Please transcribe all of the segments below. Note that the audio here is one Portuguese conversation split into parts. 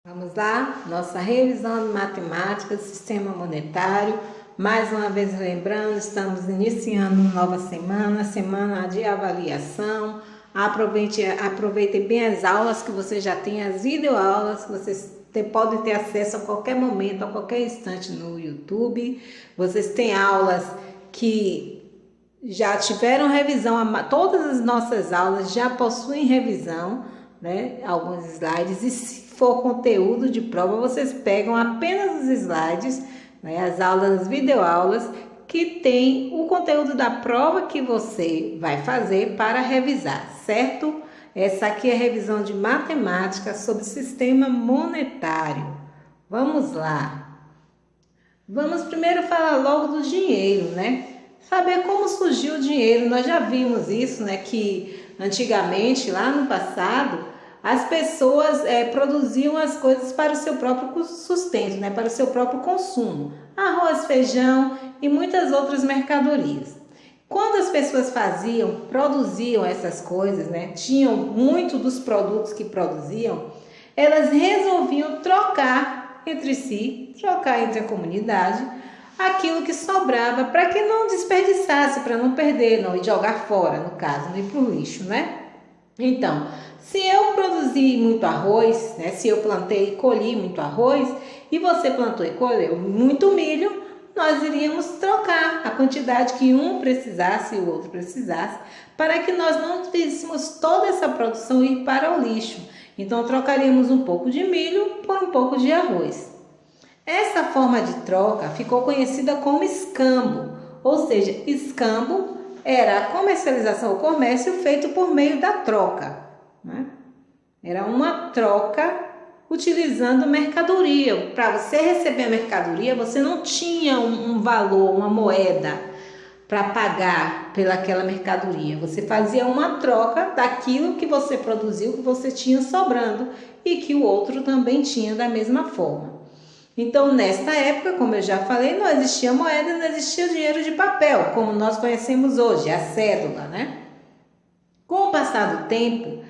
Vamos lá, nossa revisão de matemática, sistema monetário. Mais uma vez lembrando, estamos iniciando uma nova semana, semana de avaliação. Aproveitem bem as aulas que você já tem, as videoaulas que vocês podem ter acesso a qualquer momento, a qualquer instante no YouTube. Vocês têm aulas que já tiveram revisão, todas as nossas aulas já possuem revisão, né? Alguns slides, e se for conteúdo de prova, vocês pegam apenas os slides, né? As aulas, as videoaulas que tem o conteúdo da prova que você vai fazer para revisar, certo? Essa aqui é a revisão de matemática sobre o sistema monetário. Vamos lá. Vamos primeiro falar logo do dinheiro, né? Saber como surgiu o dinheiro. Nós já vimos isso, né? Que antigamente, lá no passado, as pessoas produziam as coisas para o seu próprio sustento, né? Para o seu próprio consumo. Arroz, feijão e muitas outras mercadorias. Quando as pessoas produziam essas coisas, né? Tinham muito dos produtos que produziam, elas resolviam trocar entre si, trocar entre a comunidade, aquilo que sobrava para que não desperdiçasse, para não perder, não ir jogar fora, no caso, não ir para o lixo, né? Então, se eu produzi muito arroz, né? Se eu plantei e colhi muito arroz e você plantou e colheu muito milho, nós iríamos trocar a quantidade que um precisasse e o outro precisasse, para que nós não fizéssemos toda essa produção ir para o lixo. Então, trocaríamos um pouco de milho por um pouco de arroz. Essa forma de troca ficou conhecida como escambo, ou seja, escambo era a comercialização, o comércio feito por meio da troca, né? Era uma troca utilizando mercadoria. Para você receber a mercadoria, você não tinha um valor, uma moeda para pagar pelaquela mercadoria. Você fazia uma troca daquilo que você produziu, que você tinha sobrando e que o outro também tinha da mesma forma. Então, nesta época, como eu já falei, não existia moeda, não existia dinheiro de papel, como nós conhecemos hoje, a cédula, né? Com o passar do tempo,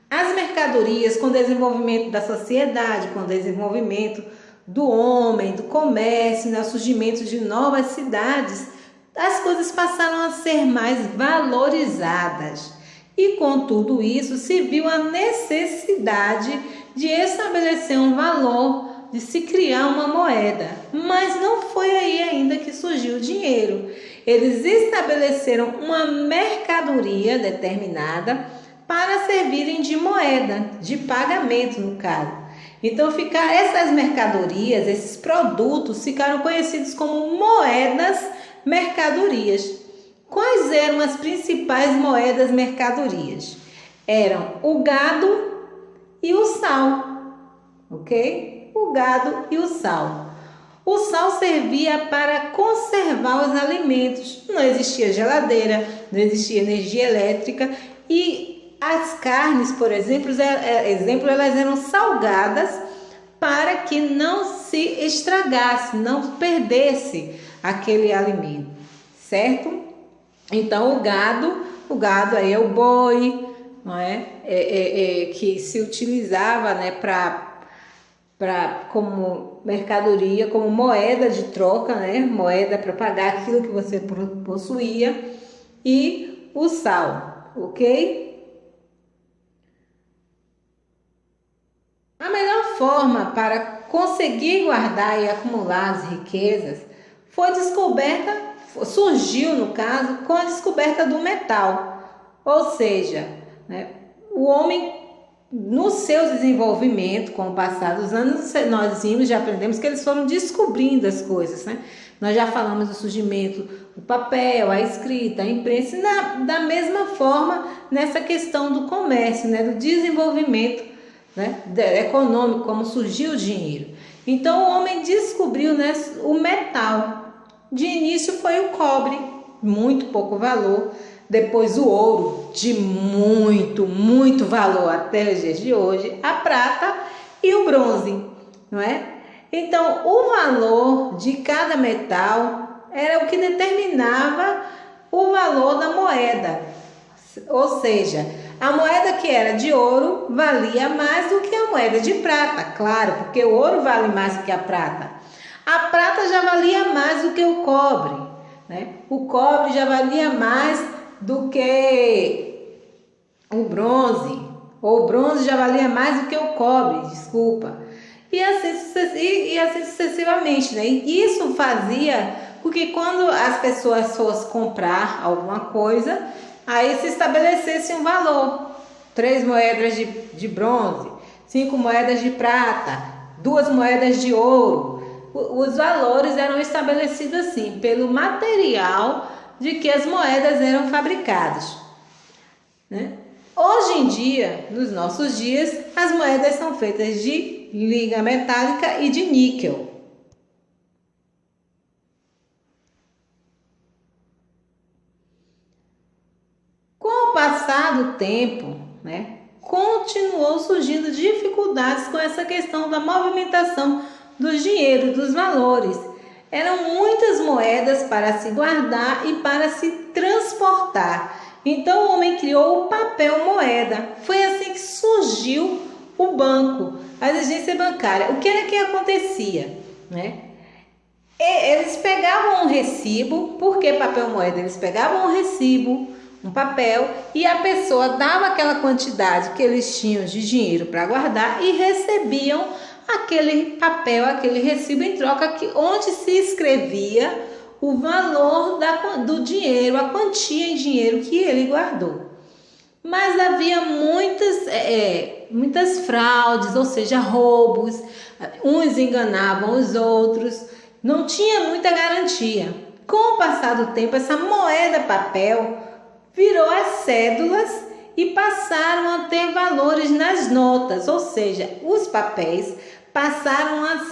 as mercadorias, com o desenvolvimento da sociedade, com o desenvolvimento do homem, do comércio, né, o surgimento de novas cidades, as coisas passaram a ser mais valorizadas. E com tudo isso, se viu a necessidade de estabelecer um valor, de se criar uma moeda, mas não foi aí ainda que surgiu o dinheiro. Eles estabeleceram uma mercadoria determinada para servirem de moeda, de pagamento no caso. Então essas mercadorias, esses produtos ficaram conhecidos como moedas mercadorias. Quais eram as principais moedas mercadorias? Eram o gado e o sal, ok? O gado e o sal. O sal servia para conservar os alimentos. Não existia geladeira, não existia energia elétrica e as carnes, por exemplo, elas eram salgadas para que não se estragasse, não perdesse aquele alimento, certo? Então o gado aí é o boi, não é? Que se utilizava, né, como mercadoria, como moeda de troca, né? Moeda para pagar aquilo que você possuía, e o sal, ok? A melhor forma para conseguir guardar e acumular as riquezas surgiu no caso com a descoberta do metal, ou seja, né, o homem, no seu desenvolvimento, com o passar dos anos, nós já aprendemos que eles foram descobrindo as coisas, né? Nós já falamos do surgimento do papel, a escrita, a imprensa, e da mesma forma nessa questão do comércio, né? Do desenvolvimento, né? Econômico, como surgiu o dinheiro. Então o homem descobriu, né, o metal. De início foi o cobre, muito pouco valor. Depois o ouro, de muito valor até os dias de hoje, a prata e o bronze, não é? Então, o valor de cada metal era o que determinava o valor da moeda. Ou seja, A moeda que era de ouro valia mais do que a moeda de prata, claro, porque o ouro vale mais do que a prata. A prata já valia mais do que o cobre, né? O cobre já valia mais do que o bronze, ou o bronze já valia mais do que o cobre, desculpa. E assim sucessivamente, né? E isso fazia com que quando as pessoas fossem comprar alguma coisa, aí se estabelecesse um valor. 3 moedas de bronze, 5 moedas de prata, 2 moedas de ouro. Os valores eram estabelecidos assim, pelo material de que as moedas eram fabricadas, né? Hoje em dia, nos nossos dias, as moedas são feitas de liga metálica e de níquel. Com o passar do tempo, né, continuou surgindo dificuldades com essa questão da movimentação do dinheiro, dos valores. Eram muitas moedas para se guardar e para se transportar. Então o homem criou o papel moeda. Foi assim que surgiu o banco, a exigência bancária. O que era que acontecia, né? Eles pegavam um recibo. Por que papel moeda? Eles pegavam um recibo, um papel, e a pessoa dava aquela quantidade que eles tinham de dinheiro para guardar e recebiam aquele papel, aquele recibo em troca, onde se escrevia o valor do dinheiro, a quantia em dinheiro que ele guardou. Mas havia muitas fraudes, ou seja, roubos, uns enganavam os outros, não tinha muita garantia. Com o passar do tempo, essa moeda papel virou as cédulas e passaram a ter valores nas notas, ou seja, os papéis passaram a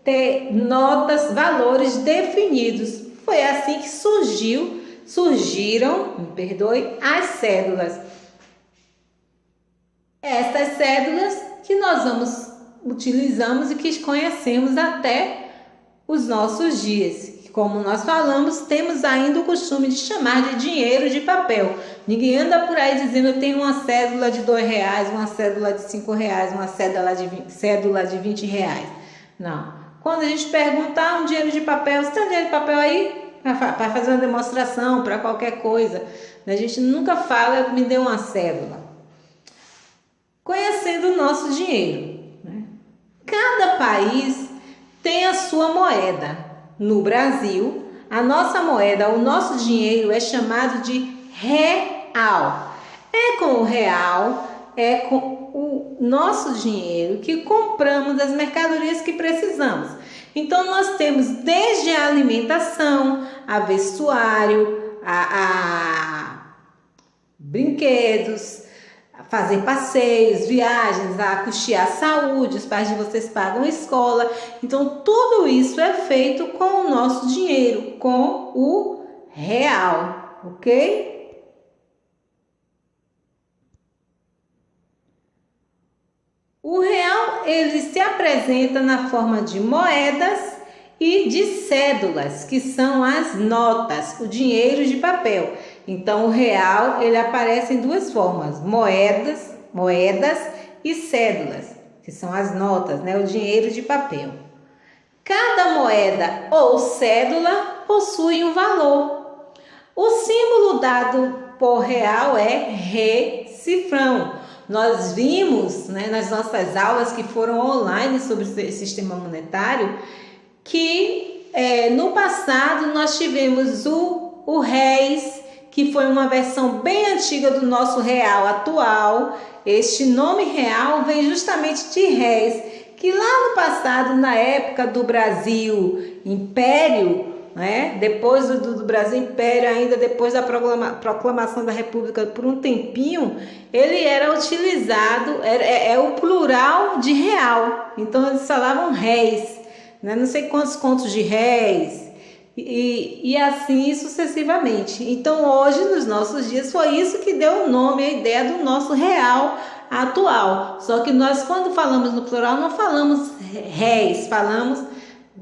ter notas, valores definidos. Foi assim que surgiram, as cédulas. Estas cédulas que nós utilizamos e que conhecemos até os nossos dias. Como nós falamos, temos ainda o costume de chamar de dinheiro de papel. Ninguém anda por aí dizendo eu tenho uma cédula de R$2, uma cédula de R$5, uma cédula de R$20. Não. Quando a gente perguntar um dinheiro de papel, você tem um dinheiro de papel aí? Para fazer uma demonstração, para qualquer coisa. A gente nunca fala, me dê uma cédula. Conhecendo o nosso dinheiro, né? Cada país tem a sua moeda. No Brasil, a nossa moeda, o nosso dinheiro é chamado de real. É com o real, é com o nosso dinheiro que compramos as mercadorias que precisamos. Então, nós temos desde a alimentação, a vestuário, a brinquedos, a fazer passeios, viagens, a custear saúde, os pais de vocês pagam escola. Então, tudo isso é feito com o nosso dinheiro, com o real, ok? O real, ele se apresenta na forma de moedas e de cédulas, que são as notas, o dinheiro de papel. Então, o real, ele aparece em duas formas, moedas e cédulas, que são as notas, né? O dinheiro de papel. Cada moeda ou cédula possui um valor. O símbolo dado por real é recifrão. Nós vimos, né, nas nossas aulas que foram online sobre o sistema monetário, que no passado nós tivemos o réis, que foi uma versão bem antiga do nosso real atual. Este nome real vem justamente de réis, que lá no passado, na época do Brasil Império, né, depois do Brasil Império, ainda depois da proclamação da República, por um tempinho, ele era utilizado, é o plural de real. Então eles falavam réis, né, não sei quantos contos de réis, e assim sucessivamente. Então hoje, nos nossos dias, foi isso que deu o nome, a ideia do nosso real atual. Só que nós, quando falamos no plural, não falamos réis, falamos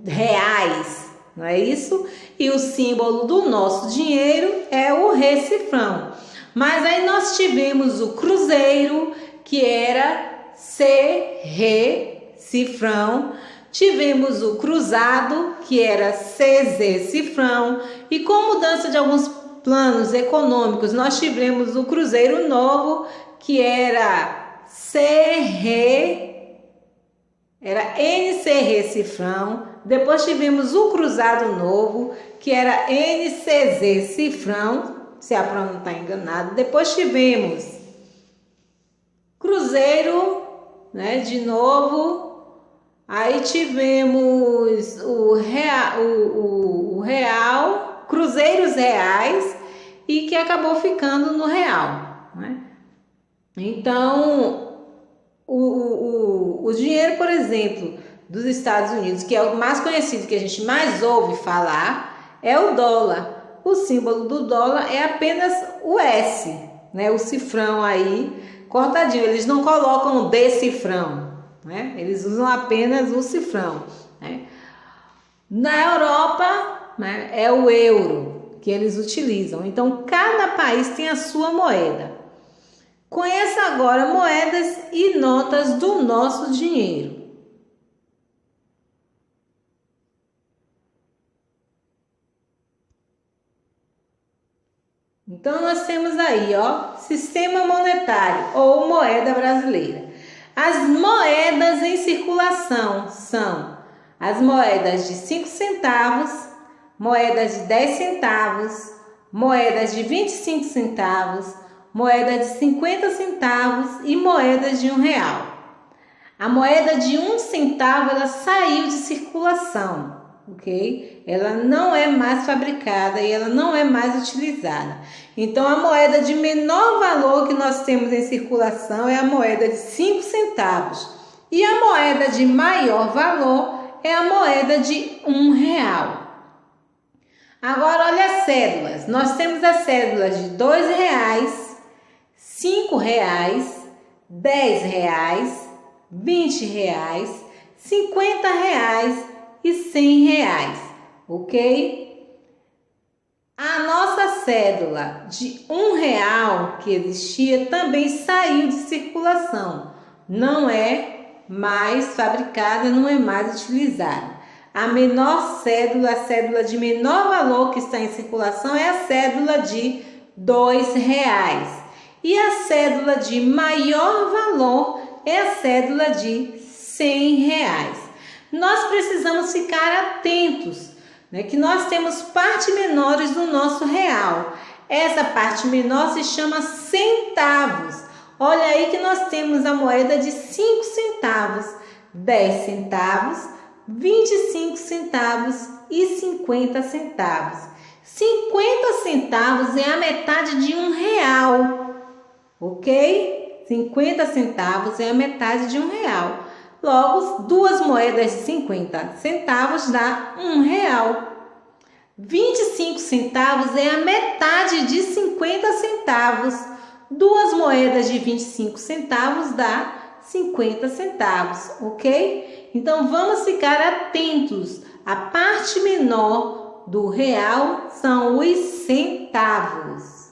reais, não é isso? E o símbolo do nosso dinheiro é o recifrão. Mas aí nós tivemos o cruzeiro, que era C, Ré, cifrão. Tivemos o cruzado, que era CZ, cifrão. E com mudança de alguns planos econômicos, nós tivemos o cruzeiro novo, que era era NCR cifrão. Depois tivemos o cruzado novo, que era NCZ cifrão, se a prova não está enganada. Depois tivemos cruzeiro, né, de novo. Aí tivemos o real, cruzeiros reais, e que acabou ficando no real, né? Então, o dinheiro, por exemplo, dos Estados Unidos, que é o mais conhecido, que a gente mais ouve falar, é o dólar. O símbolo do dólar é apenas o S, né? O cifrão aí, cortadinho. Eles não colocam o decifrão, né? Eles usam apenas o cifrão, né? Na Europa, né, é o euro que eles utilizam. Então, cada país tem a sua moeda. Conheça agora moedas e notas do nosso dinheiro. Então, nós temos aí, ó, sistema monetário ou moeda brasileira. As moedas em circulação são as moedas de 5 centavos, moedas de 10 centavos, moedas de 25 centavos, moedas de 50 centavos e moedas de R$1. A moeda de 1 centavo, ela saiu de circulação, ok? Ela não é mais fabricada e ela não é mais utilizada. Então, a moeda de menor valor que nós temos em circulação é a moeda de 5 centavos. E a moeda de maior valor é a moeda de R$1. Agora, olha as cédulas. Nós temos as cédulas de R$2, R$5, R$10, R$20, R$50 e R$100, ok? A nossa cédula de R$1 que existia também saiu de circulação. Não é mais fabricada, não é mais utilizada. A menor cédula, a cédula de menor valor que está em circulação é a cédula de R$2. E a cédula de maior valor é a cédula de R$100. Nós precisamos ficar atentos, né, que nós temos partes menores do nosso real. Essa parte menor se chama centavos. Olha aí que nós temos a moeda de 5 centavos, 10 centavos, 25 centavos e 50 centavos. 50 centavos é a metade de R$1, ok? 50 centavos é a metade de R$1. Logo, duas moedas de 50 centavos dá R$1. 25 centavos é a metade de 50 centavos. Duas moedas de 25 centavos dá 50 centavos, ok? Então, vamos ficar atentos. A parte menor do real são os centavos.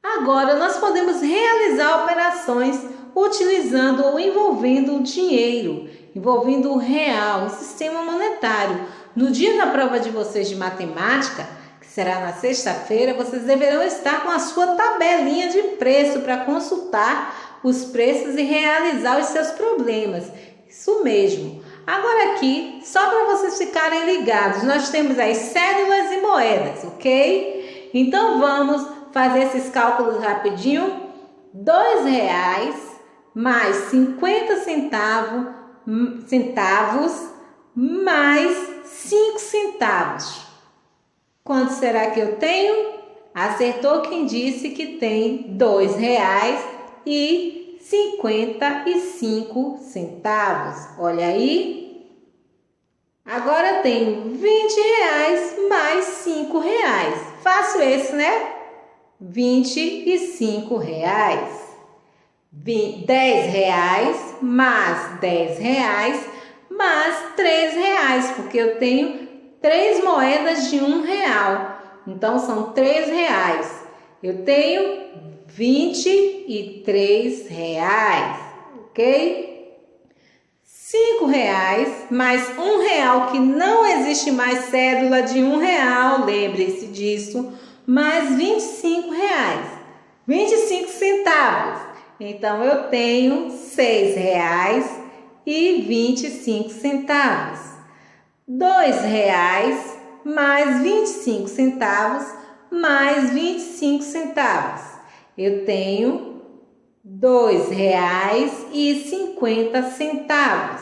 Agora, nós podemos realizar operações utilizando ou envolvendo o dinheiro, envolvendo o real, o sistema monetário. No dia da prova de vocês de matemática, que será na sexta-feira, vocês deverão estar com a sua tabelinha de preço para consultar os preços e realizar os seus problemas. Isso mesmo. Agora aqui, só para vocês ficarem ligados, nós temos as cédulas e moedas, ok? Então, vamos fazer esses cálculos rapidinho. R$2 mais 50 centavos mais 5 centavos. Quanto será que eu tenho? Acertou quem disse que tem R$2 e 55 centavos. Olha aí. Agora tenho R$20 mais R$5. Fácil esse, né? R$25. R$10 mais R$10 mais R$3, porque eu tenho 3 moedas de R$1. Então, são R$3. Eu tenho R$23, ok? R$5 mais R$1, que não existe mais cédula de R$1, lembre-se disso, mais R$25, 25 centavos. Então, eu tenho R$6,25. R$2 mais 25 centavos mais 25 centavos. Eu tenho R$2,50.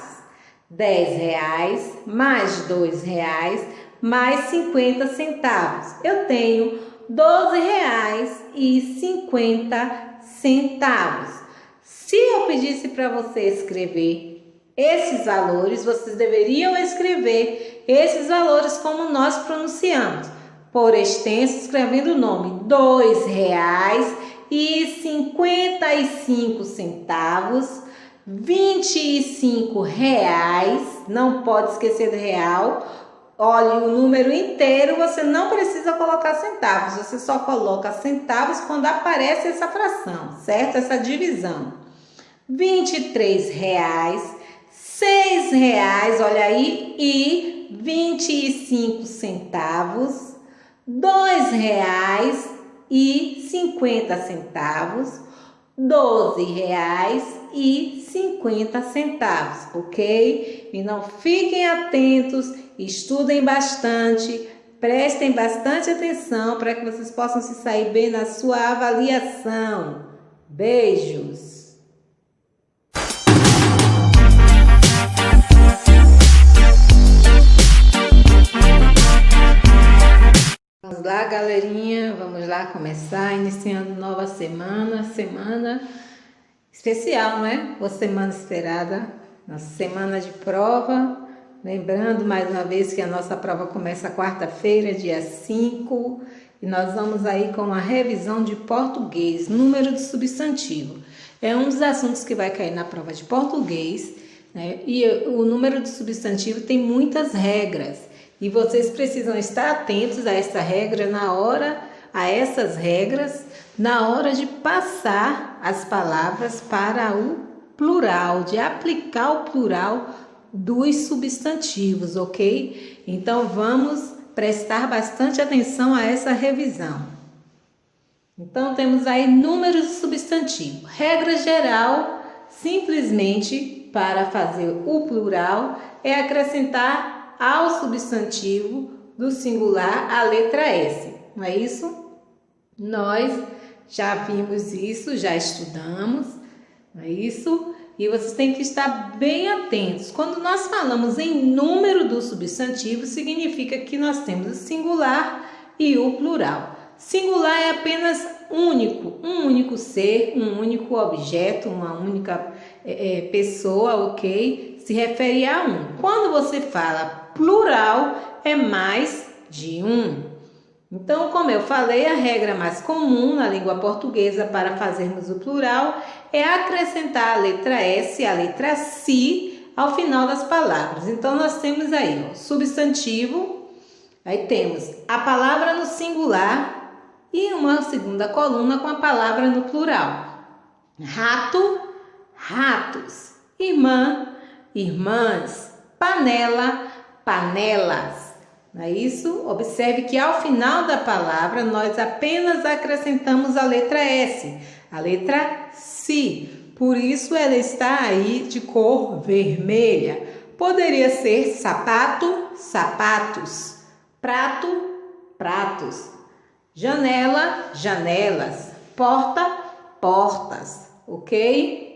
R$10 mais R$2 mais 50 centavos. Eu tenho R$12,50. Se eu pedisse para você escrever esses valores, vocês deveriam escrever esses valores como nós pronunciamos. Por extenso, escrevendo o nome R$2,55, R$25, não pode esquecer do real. Olhe o número inteiro, você não precisa colocar centavos, você só coloca centavos quando aparece essa fração, certo? Essa divisão. R$23, R$6, olha aí, e 25 centavos, R$2,50, R$12,50, ok? Então, fiquem atentos, estudem bastante, prestem bastante atenção para que vocês possam se sair bem na sua avaliação. Beijos! Vamos lá, galerinha, vamos lá começar, iniciando nova semana especial, não é? Ou semana esperada, nossa semana de prova. Lembrando mais uma vez que a nossa prova começa quarta-feira, dia 5, e nós vamos aí com a revisão de português, número de substantivo. É um dos assuntos que vai cair na prova de português, né? E o número de substantivo tem muitas regras. E vocês precisam estar atentos a essa regra na hora de passar as palavras para o plural, de aplicar o plural dos substantivos, ok? Então, vamos prestar bastante atenção a essa revisão. Então, temos aí números de substantivo. Regra geral, simplesmente para fazer o plural, é acrescentar ao substantivo do singular a letra S, não é isso? Nós já vimos isso, já estudamos, não é isso? E vocês têm que estar bem atentos. Quando nós falamos em número do substantivo, significa que nós temos o singular e o plural. Singular é apenas único, um único ser, um único objeto, uma única pessoa, ok? Se refere a um. Quando você fala plural, é mais de um. Então, como eu falei, a regra mais comum na língua portuguesa para fazermos o plural é acrescentar a letra S, a letra si, ao final das palavras. Então, nós temos aí o substantivo, aí temos a palavra no singular e uma segunda coluna com a palavra no plural. Rato, ratos. Irmã, irmãs. Panela, panelas. Não é isso? Observe que ao final da palavra nós apenas acrescentamos a letra S, a letra si. Por isso ela está aí de cor vermelha. Poderia ser sapato, sapatos. Prato, pratos. Janela, janelas. Porta, portas. Ok?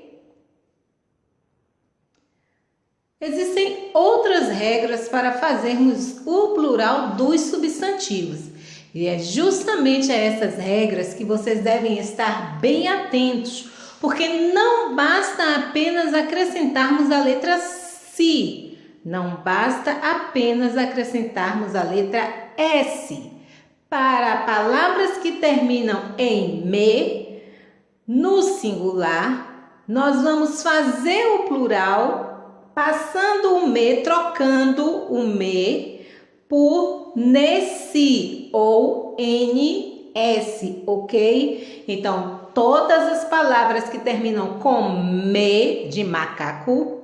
Existem outras regras para fazermos o plural dos substantivos. E é justamente a essas regras que vocês devem estar bem atentos, porque não basta apenas acrescentarmos a letra si, não basta apenas acrescentarmos a letra S. Para palavras que terminam em me, no singular, nós vamos fazer o plural passando o me, trocando o me por nesse ou NS, ok? Então, todas as palavras que terminam com me de macaco,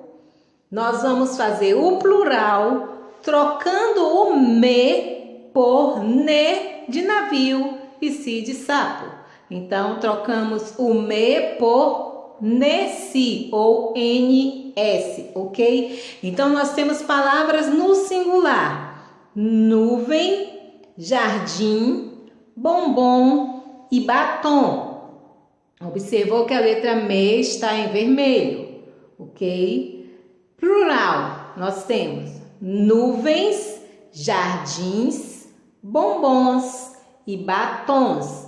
nós vamos fazer o plural trocando o me por ne de navio e si de sapo. Então, trocamos o me por nesse ou NS, ok? Então, nós temos palavras no singular: nuvem, jardim, bombom e batom. Observou que a letra me está em vermelho, ok? Plural, nós temos nuvens, jardins, bombons e batons.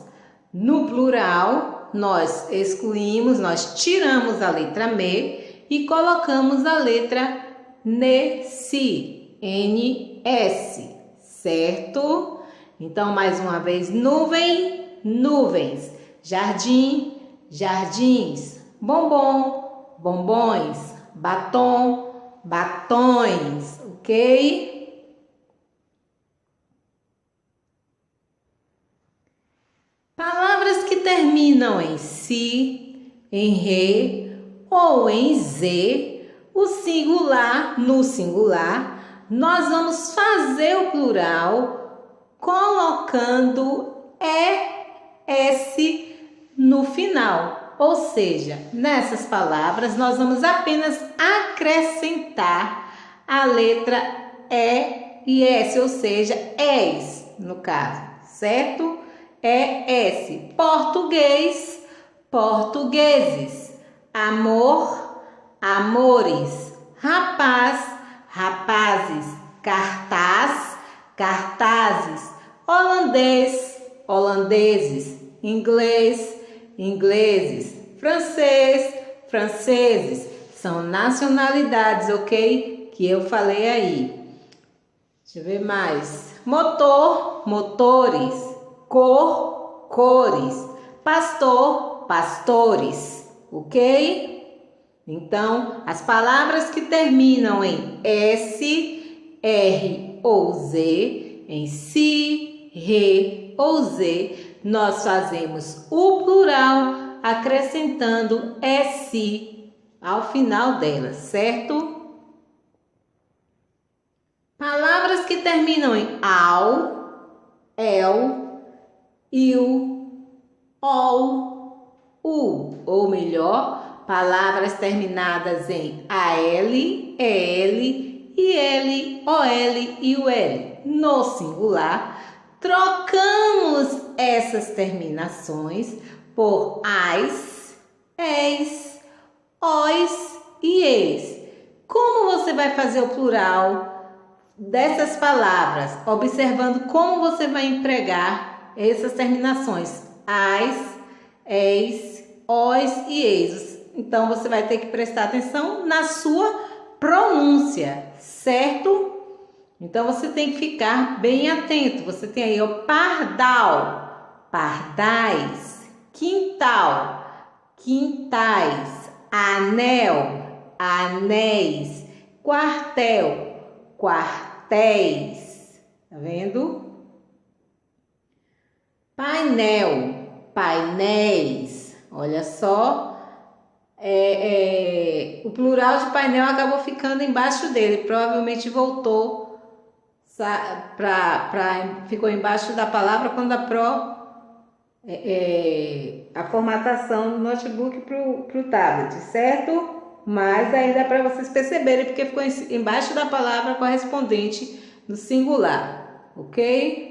No plural, nós excluímos, nós tiramos a letra me e colocamos a letra nesse, NS, certo? Então, mais uma vez, nuvem, nuvens, jardim, jardins, bombom, bombons, batom, batons, ok? Palavras que terminam em si, em re ou em z, o singular, no singular, nós vamos fazer o plural colocando ES no final. Ou seja, nessas palavras nós vamos apenas acrescentar a letra E e S, ou seja, és, no caso, certo? ES, português, portugueses, amor, amores, rapaz, rapazes, cartaz, cartazes, holandês, holandeses, inglês, ingleses, francês, franceses. São nacionalidades, ok? Que eu falei aí. Deixa eu ver mais. Motor, motores, cor, cores, pastor, pastores, ok? Então, as palavras que terminam em S, R ou Z, em si, re ou Z, nós fazemos o plural acrescentando S ao final delas, certo? Palavras que terminam em ao, el, il, ol, u, ou melhor, palavras terminadas em AL, EL, IL, OL e UL no singular, trocamos essas terminações por as, es, os e eis. Como você vai fazer o plural dessas palavras? Observando como você vai empregar essas terminações: as, es, os e eis. Então, você vai ter que prestar atenção na sua pronúncia, certo? Então, você tem que ficar bem atento. Você tem aí o pardal, pardais, quintal, quintais, anel, anéis, quartel, quartéis. Tá vendo? Painel, painéis. Olha só. O plural de painel acabou ficando embaixo dele. Provavelmente voltou ficou embaixo da palavra quando a formatação do notebook para o tablet, certo? Mas ainda para vocês perceberem, porque ficou embaixo da palavra correspondente no singular, ok?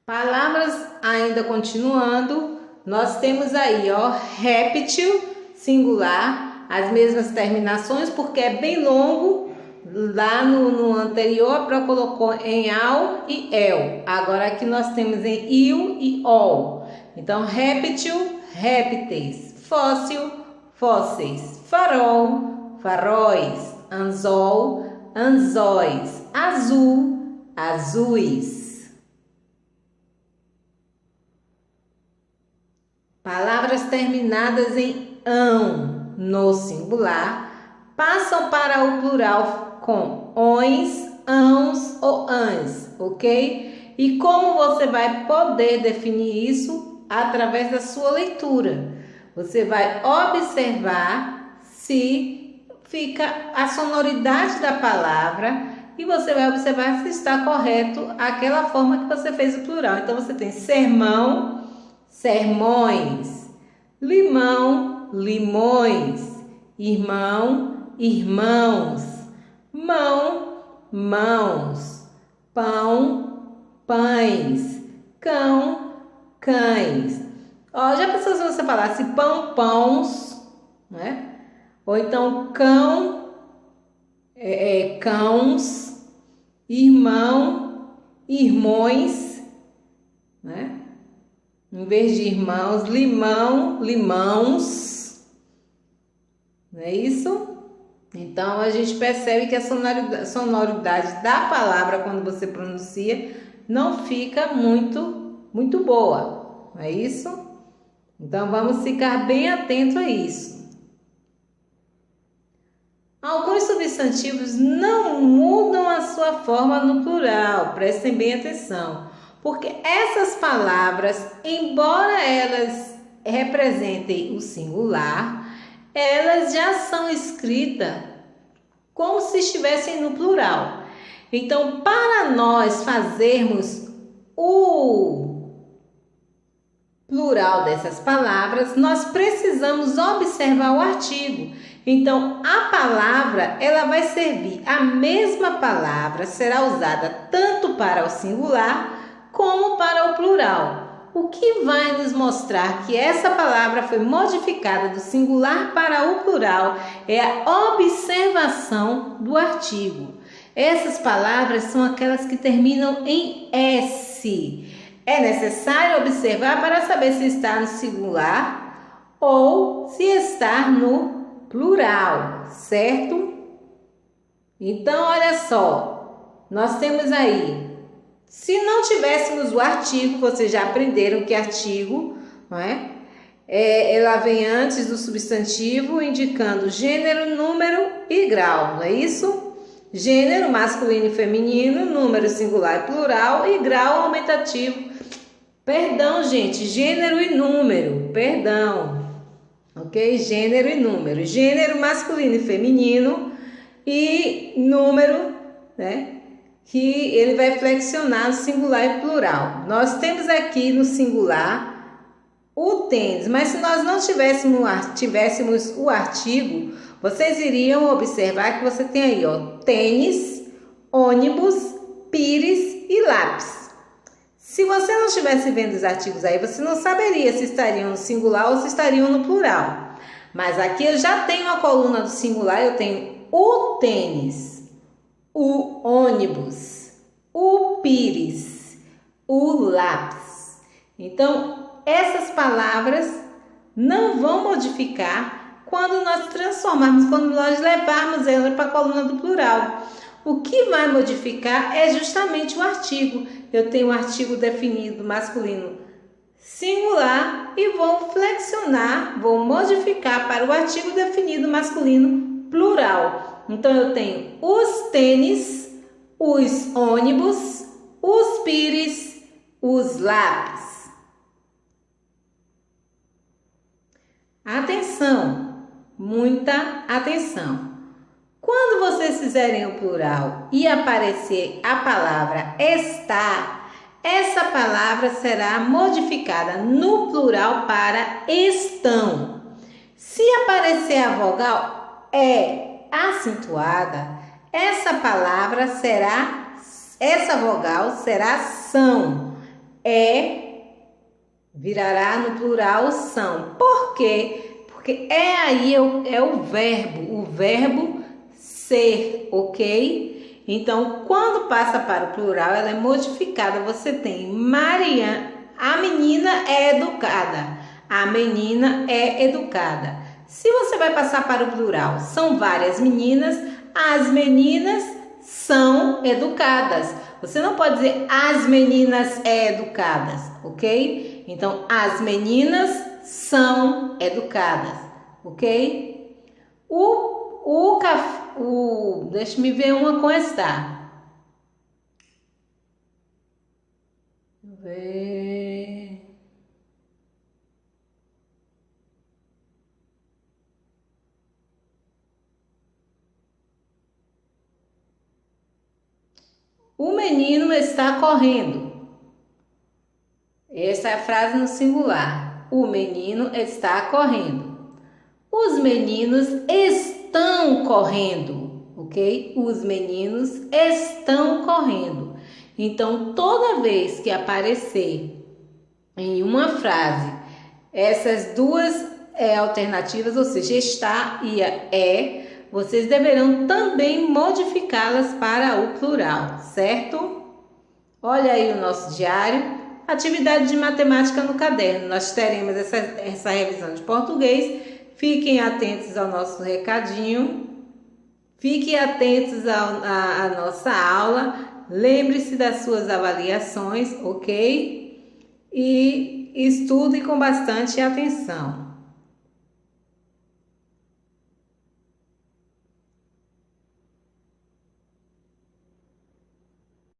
Palavras ainda continuando, nós temos aí, ó, réptil, singular, as mesmas terminações, porque é bem longo. Lá no anterior, a Pro colocou em ao e el. Agora aqui nós temos em il e ol. Então, réptil, répteis, fóssil, fósseis, farol, faróis, anzol, anzóis, azul, azuis. Palavras terminadas em ão no singular passam para o plural com ons, ãos ou ãs, ok? E como você vai poder definir isso? Através da sua leitura. Você vai observar se fica a sonoridade da palavra e você vai observar se está correto aquela forma que você fez o plural. Então, você tem sermão, sermões, limão, limões, irmão, irmãos, mão, mãos, pão, pães, cão, cães. Ó, já pensou se você falasse pão, pãos, né? Ou então cão, cãos, irmão, irmões, né? Em vez de irmãos, limão, limãos, não é isso? Então, a gente percebe que a sonoridade da palavra, quando você pronuncia, não fica muito boa, não é isso? Então, vamos ficar bem atento a isso. Alguns substantivos não mudam a sua forma no plural, prestem bem atenção, porque essas palavras, embora elas representem o singular, elas já são escritas como se estivessem no plural. Então, para nós fazermos o plural dessas palavras, nós precisamos observar o artigo. Então, a palavra, ela vai servir, a mesma palavra será usada tanto para o singular como para o plural. O que vai nos mostrar que essa palavra foi modificada do singular para o plural é a observação do artigo. Essas palavras são aquelas que terminam em S. É necessário observar para saber se está no singular ou se está no plural, certo? Então, olha só, nós temos aí, se não tivéssemos o artigo, vocês já aprenderam que artigo, não é? Ela vem antes do substantivo, indicando gênero, número e grau, não é isso? Gênero, masculino e feminino, número singular e plural e grau aumentativo. Perdão, gente, gênero e número, perdão. Ok? Gênero e número. Gênero masculino e feminino e número, né? Que ele vai flexionar no singular e plural. Nós temos aqui no singular o tênis, mas se nós não tivéssemos o artigo, vocês iriam observar que você tem aí, ó, tênis, ônibus, pires e lápis. Se você não estivesse vendo os artigos aí, você não saberia se estariam no singular ou se estariam no plural. Mas aqui eu já tenho a coluna do singular, eu tenho o tênis, o ônibus, o pires, o lápis. Então, essas palavras não vão modificar quando nós transformarmos, quando nós levarmos ela para a coluna do plural. O que vai modificar é justamente o artigo. Eu tenho um artigo definido masculino singular e vou flexionar, vou modificar para o artigo definido masculino plural. Então, eu tenho os tênis, os ônibus, os pires, os lápis. Atenção, muita atenção. Quando vocês fizerem o plural e aparecer a palavra está, essa palavra será modificada no plural para estão. Se aparecer a vogal acentuada, essa vogal será são. Virará no plural são. Por quê? Porque aí é o verbo ser, ok? Então, quando passa para o plural, ela é modificada. Você tem Maria, a menina é educada. A menina é educada. Se você vai passar para o plural, são várias meninas. As meninas são educadas. Você não pode dizer as meninas educadas, ok? Então, as meninas são educadas, ok? O café Deixa me ver uma com estar. Deixa eu ver. O menino está correndo. Essa é a frase no singular. O menino está correndo. Os meninos estão correndo, ok? Os meninos estão correndo. Então, toda vez que aparecer em uma frase essas duas alternativas, ou seja, está e é, vocês deverão também modificá-las para o plural, certo? Olha aí o nosso diário. Atividade de matemática no caderno. Nós teremos essa revisão de português. Fiquem atentos ao nosso recadinho. Fiquem atentos à nossa aula. Lembre-se das suas avaliações, ok? E estudem com bastante atenção.